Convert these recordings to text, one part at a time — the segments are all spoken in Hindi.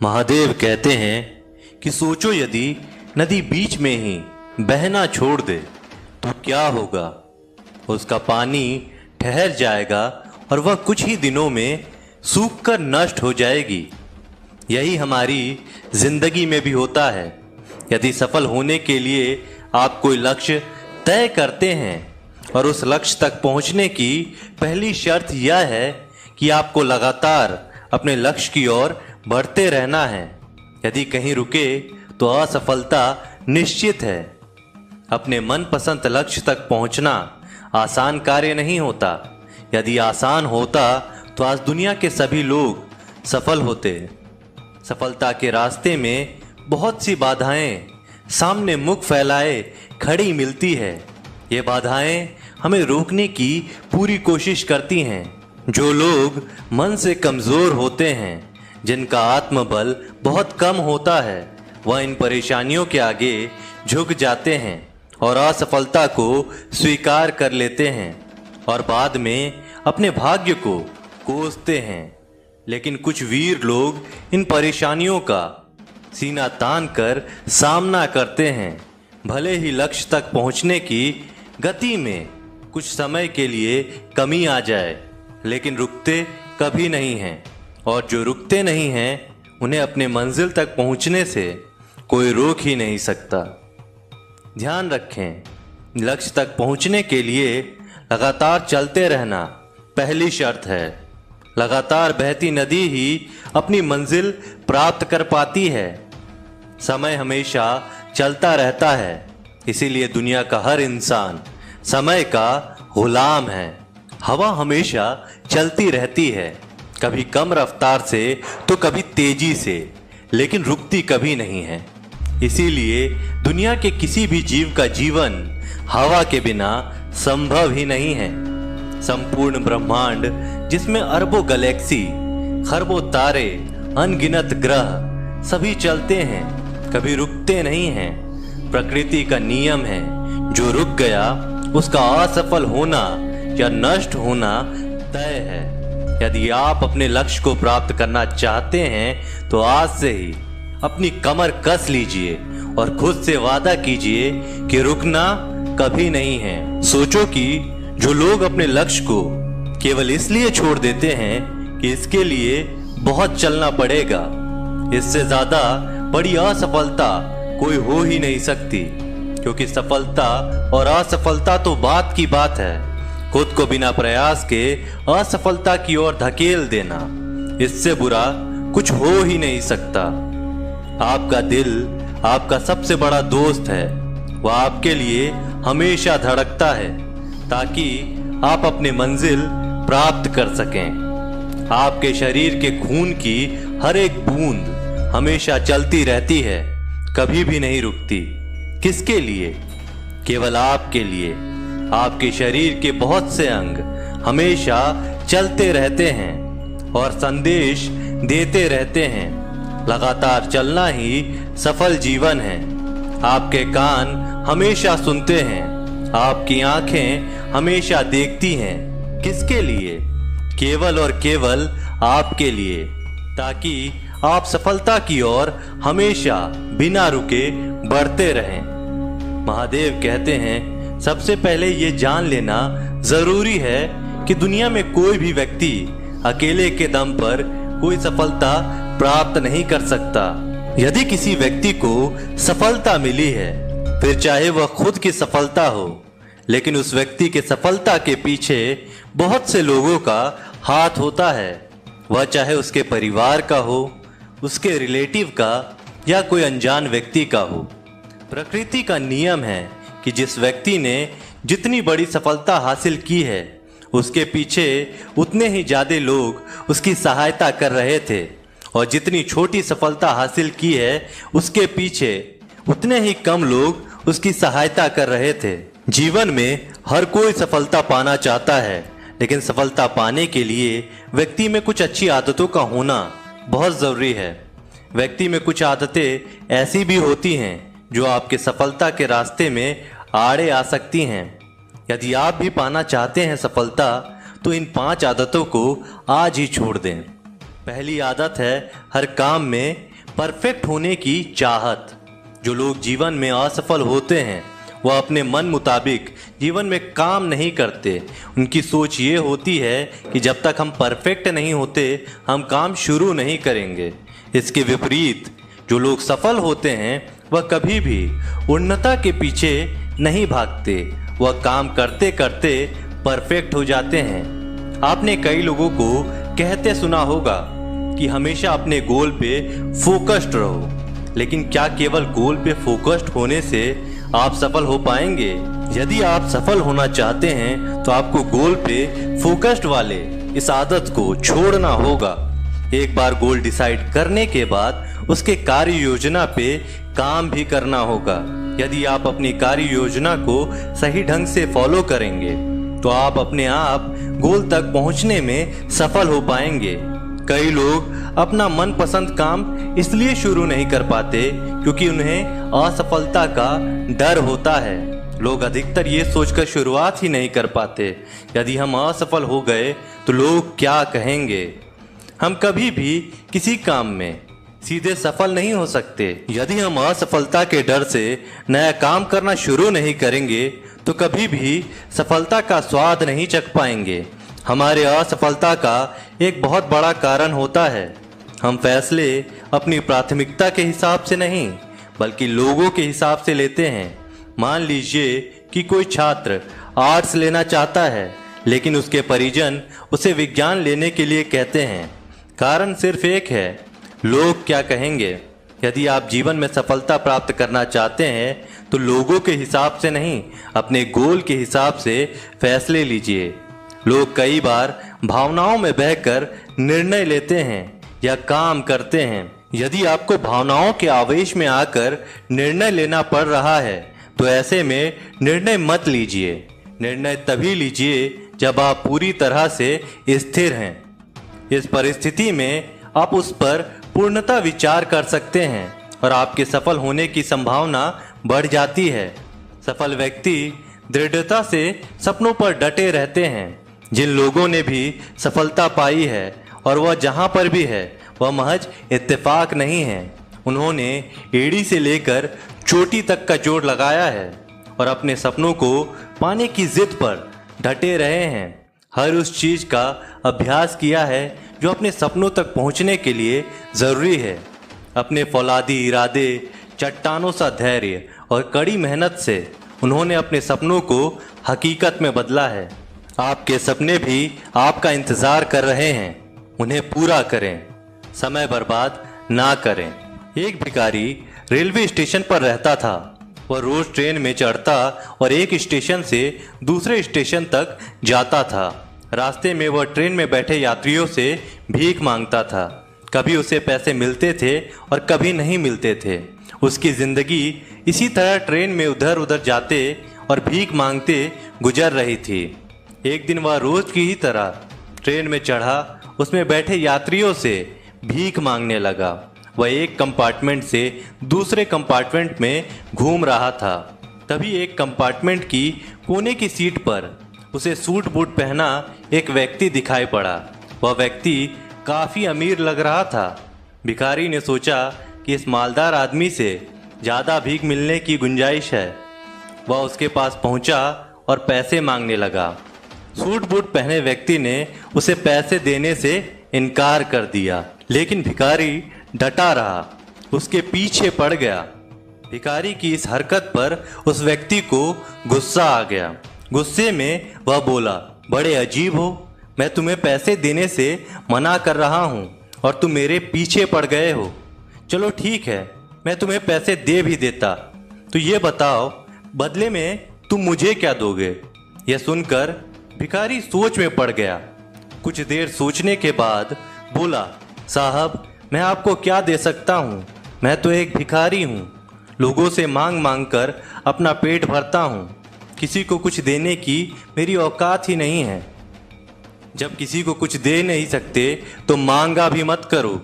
महादेव कहते हैं कि सोचो यदि नदी बीच में ही बहना छोड़ दे तो क्या होगा। उसका पानी ठहर जाएगा और वह कुछ ही दिनों में सूखकर नष्ट हो जाएगी। यही हमारी जिंदगी में भी होता है। यदि सफल होने के लिए आप कोई लक्ष्य तय करते हैं और उस लक्ष्य तक पहुंचने की पहली शर्त यह है कि आपको लगातार अपने लक्ष्य की ओर बढ़ते रहना है। यदि कहीं रुके तो असफलता निश्चित है। अपने मनपसंद लक्ष्य तक पहुंचना आसान कार्य नहीं होता। यदि आसान होता तो आज दुनिया के सभी लोग सफल होते। सफलता के रास्ते में बहुत सी बाधाएं सामने मुख फैलाए खड़ी मिलती है। ये बाधाएं हमें रोकने की पूरी कोशिश करती हैं। जो लोग मन से कमज़ोर होते हैं, जिनका आत्मबल बहुत कम होता है, वह इन परेशानियों के आगे झुक जाते हैं और असफलता को स्वीकार कर लेते हैं और बाद में अपने भाग्य को कोसते हैं। लेकिन कुछ वीर लोग इन परेशानियों का सीना तान कर सामना करते हैं। भले ही लक्ष्य तक पहुंचने की गति में कुछ समय के लिए कमी आ जाए, लेकिन रुकते कभी नहीं हैं। और जो रुकते नहीं हैं, उन्हें अपने मंजिल तक पहुंचने से कोई रोक ही नहीं सकता। ध्यान रखें, लक्ष्य तक पहुंचने के लिए लगातार चलते रहना पहली शर्त है। लगातार बहती नदी ही अपनी मंजिल प्राप्त कर पाती है। समय हमेशा चलता रहता है, इसीलिए दुनिया का हर इंसान समय का गुलाम है। हवा हमेशा चलती रहती है, कभी कम रफ्तार से तो कभी तेजी से, लेकिन रुकती कभी नहीं है। इसीलिए दुनिया के किसी भी जीव का जीवन हवा के बिना संभव ही नहीं है। संपूर्ण ब्रह्मांड, जिसमें अरबों गैलेक्सी, खरबों तारे, अनगिनत ग्रह सभी चलते हैं, कभी रुकते नहीं हैं। प्रकृति का नियम है, जो रुक गया उसका असफल होना या नष्ट होना तय है। यदि आप अपने लक्ष्य को प्राप्त करना चाहते हैं तो आज से ही अपनी कमर कस लीजिए और खुद से वादा कीजिए कि रुकना कभी नहीं है। सोचो कि जो लोग अपने लक्ष्य को केवल इसलिए छोड़ देते हैं कि इसके लिए बहुत चलना पड़ेगा, इससे ज्यादा बड़ी असफलता कोई हो ही नहीं सकती। क्योंकि सफलता और असफलता तो बात की बात है। खुद को बिना प्रयास के असफलता की ओर धकेल देना, इससे बुरा कुछ हो ही नहीं सकता। आपका दिल आपका सबसे बड़ा दोस्त है। वह आपके लिए हमेशा धड़कता है ताकि आप अपने मंजिल प्राप्त कर सकें। आपके शरीर के खून की हर एक बूंद हमेशा चलती रहती है, कभी भी नहीं रुकती। किसके लिए? केवल आपके लिए। आपके शरीर के बहुत से अंग हमेशा चलते रहते हैं और संदेश देते रहते हैं। लगातार चलना ही सफल जीवन है। आपके कान हमेशा सुनते हैं, आपकी आंखें हमेशा देखती हैं। किसके लिए? केवल और केवल आपके लिए, ताकि आप सफलता की ओर हमेशा बिना रुके बढ़ते रहें। महादेव कहते हैं, सबसे पहले ये जान लेना जरूरी है कि दुनिया में कोई भी व्यक्ति अकेले के दम पर कोई सफलता प्राप्त नहीं कर सकता। यदि किसी व्यक्ति को सफलता मिली है, फिर चाहे वह खुद की सफलता हो, लेकिन उस व्यक्ति के सफलता के पीछे बहुत से लोगों का हाथ होता है। वह चाहे उसके परिवार का हो, उसके रिलेटिव का या कोई अनजान व्यक्ति का हो। प्रकृति का नियम है कि जिस व्यक्ति ने जितनी बड़ी सफलता हासिल की है, उसके पीछे उतने ही ज्यादा लोग उसकी सहायता कर रहे थे, और जितनी छोटी सफलता हासिल की है, उसके पीछे उतने ही कम लोग उसकी सहायता कर रहे थे। जीवन में हर कोई सफलता पाना चाहता है, लेकिन सफलता पाने के लिए व्यक्ति में कुछ अच्छी आदतों का होना बहुत ज़रूरी है। व्यक्ति में कुछ आदतें ऐसी भी होती हैं जो आपके सफलता के रास्ते में आड़े आ सकती हैं। यदि आप भी पाना चाहते हैं सफलता, तो इन 5 आदतों को आज ही छोड़ दें। पहली आदत है हर काम में परफेक्ट होने की चाहत। जो लोग जीवन में असफल होते हैं वह अपने मन मुताबिक जीवन में काम नहीं करते। उनकी सोच ये होती है कि जब तक हम परफेक्ट नहीं होते हम काम शुरू नहीं करेंगे। इसके विपरीत जो लोग सफल होते हैं वह कभी भी उन्नता के पीछे नहीं भागते, वह काम करते करते परफेक्ट हो जाते हैं। आपने कई लोगों को कहते सुना होगा कि हमेशा अपने गोल पे फोकस्ड रहो, लेकिन क्या केवल गोल पे फोकस्ड होने से आप सफल हो पाएंगे? यदि आप सफल होना चाहते हैं तो आपको गोल पे फोकस्ड वाले इस आदत को छोड़ना होगा। एक बार गोल डिसाइड करने के बाद उसके कार्य योजना पे काम भी करना होगा। यदि आप अपनी कार्य योजना को सही ढंग से फॉलो करेंगे तो आप अपने आप गोल तक पहुंचने में सफल हो पाएंगे। कई लोग अपना मनपसंद काम इसलिए शुरू नहीं कर पाते क्योंकि उन्हें असफलता का डर होता है। लोग अधिकतर ये सोचकर शुरुआत ही नहीं कर पाते, यदि हम असफल हो गए तो लोग क्या कहेंगे। हम कभी भी किसी काम में सीधे सफल नहीं हो सकते। यदि हम असफलता के डर से नया काम करना शुरू नहीं करेंगे तो कभी भी सफलता का स्वाद नहीं चख पाएंगे। हमारे असफलता का एक बहुत बड़ा कारण होता है हम फैसले अपनी प्राथमिकता के हिसाब से नहीं बल्कि लोगों के हिसाब से लेते हैं। मान लीजिए कि कोई छात्र आर्ट्स लेना चाहता है लेकिन उसके परिजन उसे विज्ञान लेने के लिए कहते हैं। कारण सिर्फ एक है, लोग क्या कहेंगे। यदि आप जीवन में सफलता प्राप्त करना चाहते हैं तो लोगों के हिसाब से नहीं, अपने गोल के हिसाब से फैसले लीजिए। लोग कई बार भावनाओं में बहकर निर्णय लेते हैं या काम करते हैं। यदि आपको भावनाओं के आवेश में आकर निर्णय लेना पड़ रहा है तो ऐसे में निर्णय मत लीजिए। निर्णय तभी लीजिए जब आप पूरी तरह से स्थिर हैं। इस परिस्थिति में आप उस पर पूर्णतः विचार कर सकते हैं और आपके सफल होने की संभावना बढ़ जाती है। सफल व्यक्ति दृढ़ता से सपनों पर डटे रहते हैं। जिन लोगों ने भी सफलता पाई है और वह जहां पर भी है वह महज इत्तेफाक नहीं है, उन्होंने एड़ी से लेकर चोटी तक का जोड़ लगाया है और अपने सपनों को पाने की जिद पर डटे रहे हैं। हर उस चीज का अभ्यास किया है जो अपने सपनों तक पहुंचने के लिए जरूरी है। अपने फौलादी इरादे, चट्टानों सा धैर्य और कड़ी मेहनत से उन्होंने अपने सपनों को हकीकत में बदला है। आपके सपने भी आपका इंतजार कर रहे हैं, उन्हें पूरा करें, समय बर्बाद ना करें। एक भिखारी रेलवे स्टेशन पर रहता था। वह रोज ट्रेन में चढ़ता और एक स्टेशन से दूसरे स्टेशन तक जाता था। रास्ते में वह ट्रेन में बैठे यात्रियों से भीख मांगता था। कभी उसे पैसे मिलते थे और कभी नहीं मिलते थे। उसकी जिंदगी इसी तरह ट्रेन में उधर उधर जाते और भीख मांगते गुजर रही थी। एक दिन वह रोज की ही तरह ट्रेन में चढ़ा, उसमें बैठे यात्रियों से भीख मांगने लगा। वह एक कंपार्टमेंट से दूसरे कंपार्टमेंट में घूम रहा था। तभी एक कंपार्टमेंट की कोने की सीट पर उसे सूट बूट पहना एक व्यक्ति दिखाई पड़ा। वह व्यक्ति काफ़ी अमीर लग रहा था। भिखारी ने सोचा कि इस मालदार आदमी से ज़्यादा भीख मिलने की गुंजाइश है। वह उसके पास पहुंचा और पैसे मांगने लगा। सूट बूट पहने व्यक्ति ने उसे पैसे देने से इनकार कर दिया, लेकिन भिखारी डटा रहा, उसके पीछे पड़ गया। भिखारी की इस हरकत पर उस व्यक्ति को गुस्सा आ गया। गुस्से में वह बोला, बड़े अजीब हो, मैं तुम्हें पैसे देने से मना कर रहा हूँ और तुम मेरे पीछे पड़ गए हो। चलो ठीक है, मैं तुम्हें पैसे दे भी देता, तो ये बताओ बदले में तुम मुझे क्या दोगे। यह सुनकर भिखारी सोच में पड़ गया। कुछ देर सोचने के बाद बोला, साहब मैं आपको क्या दे सकता हूँ, मैं तो एक भिखारी हूँ। लोगों से मांग मांग कर अपना पेट भरता हूँ, किसी को कुछ देने की मेरी औकात ही नहीं है। जब किसी को कुछ दे नहीं सकते तो मांगा भी मत करो।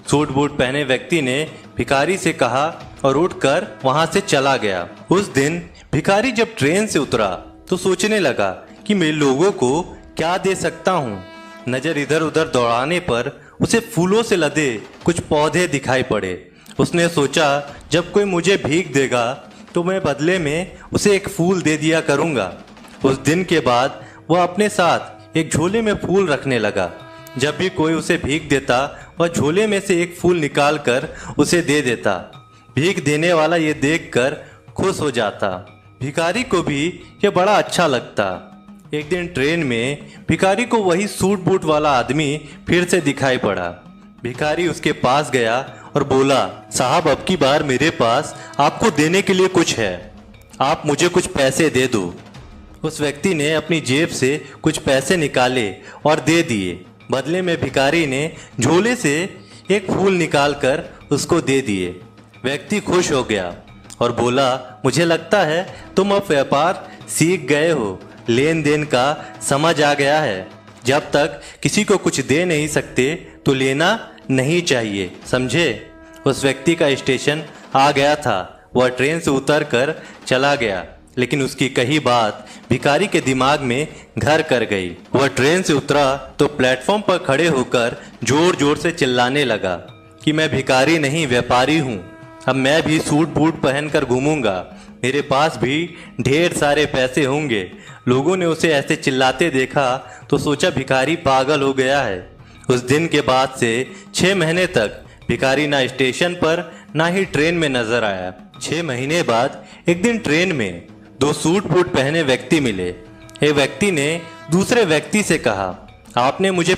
सूट बूट पहने व्यक्ति ने भिखारी से कहा और उठकर वहां से चला गया। उस दिन भिखारी जब ट्रेन से उतरा तो सोचने लगा कि मैं लोगों को क्या दे सकता हूँ। नजर इधर उधर दौड़ाने पर उसे फूलों से लदे कुछ पौधे दिखाई पड़े उसने सोचा जब कोई मुझे भीख देगा तो मैं बदले में उसे एक फूल दे दिया करूँगा। उस दिन के बाद वह अपने साथ एक झोले में फूल रखने लगा। जब भी कोई उसे भीख देता वह झोले में से एक फूल निकाल कर उसे दे देता। भीख देने वाला ये देखकर खुश हो जाता। भिखारी को भी ये बड़ा अच्छा लगता। एक दिन ट्रेन में भिखारी को वही सूट बूट वाला आदमी फिर से दिखाई पड़ा। भिखारी उसके पास गया और बोला, साहब अब की बार मेरे पास आपको देने के लिए कुछ है, आप मुझे कुछ पैसे दे दो। उस व्यक्ति ने अपनी जेब से कुछ पैसे निकाले और दे दिए। बदले में भिखारी ने झोले से एक फूल निकालकर उसको दे दिए। व्यक्ति खुश हो गया और बोला, मुझे लगता है तुम अब व्यापार सीख गए हो, लेन देन का समझ आ गया है। जब तक किसी को कुछ दे नहीं सकते तो लेना नहीं चाहिए, समझे। उस व्यक्ति का स्टेशन आ गया था। वह ट्रेन से उतर कर चला गया, लेकिन उसकी कही बात भिखारी के दिमाग में घर कर गई। वह ट्रेन से उतरा तो प्लेटफॉर्म पर खड़े होकर जोर जोर से चिल्लाने लगा कि मैं भिखारी नहीं व्यापारी हूँ। अब मैं भी सूट बूट पहनकर घूमूंगा, मेरे पास भी ढेर सारे पैसे होंगे। लोगों ने उसे ऐसे चिल्लाते देखा तो सोचा भिखारी पागल हो गया है। उस दिन के बाद से 6 महीने तक भिखारी ना स्टेशन पर ना ही ट्रेन में नजर आया। 6 महीने बाद एक दिन ट्रेन में 2 सूट बूट पहने व्यक्ति मिले। एक व्यक्ति ने दूसरे व्यक्ति से कहा, आपने मुझे